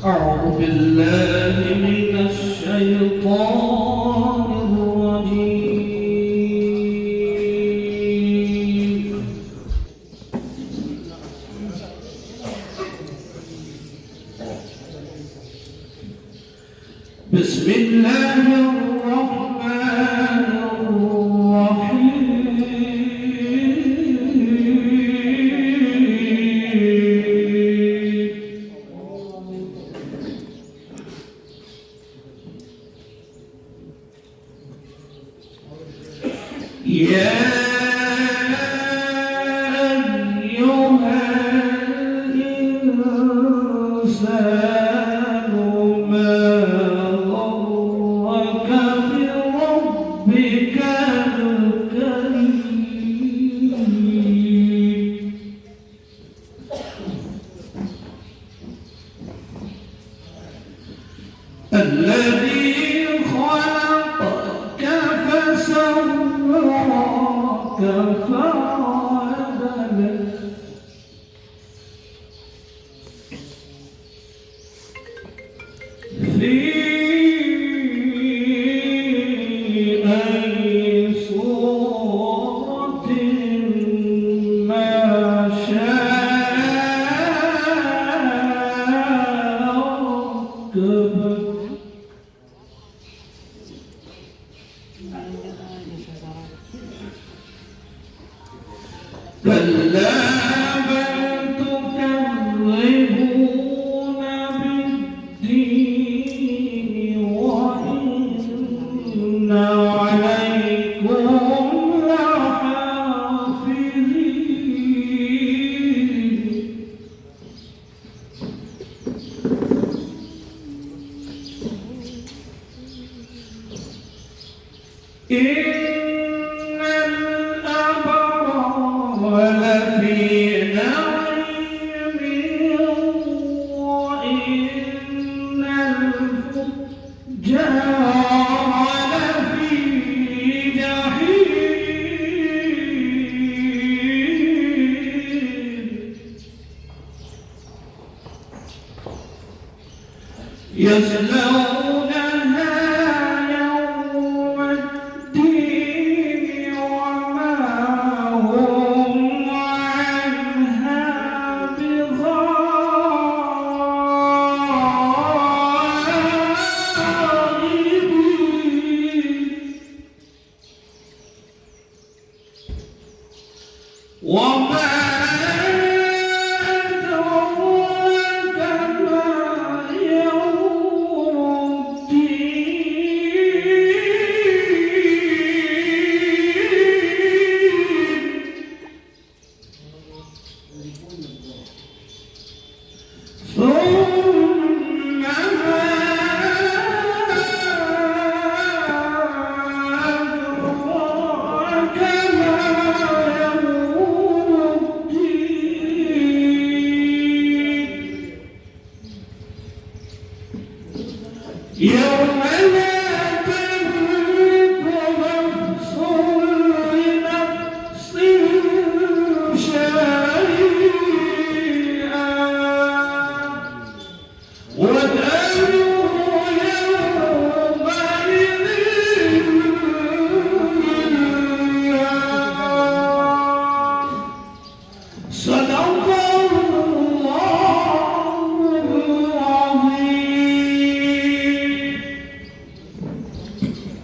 أعوذ بالله من الشيطان الرجيم. بسم الله الرحمن الرحيم. يا أيها الإنسان ما غرك بربك الكريم الذي خلقك فسواك فعدلك في أي صورة ما شاء ركبك كلا بل تكذبون بالدين وإن عليكم لحافظين إن الأبرار لفي نعيم وإن الفجار لفي جحيم يصلونها يوم الدين وما هم عنها بغائبين وما أدراك ما يوم الدين ثم ما أدراك ما يوم الدين يوم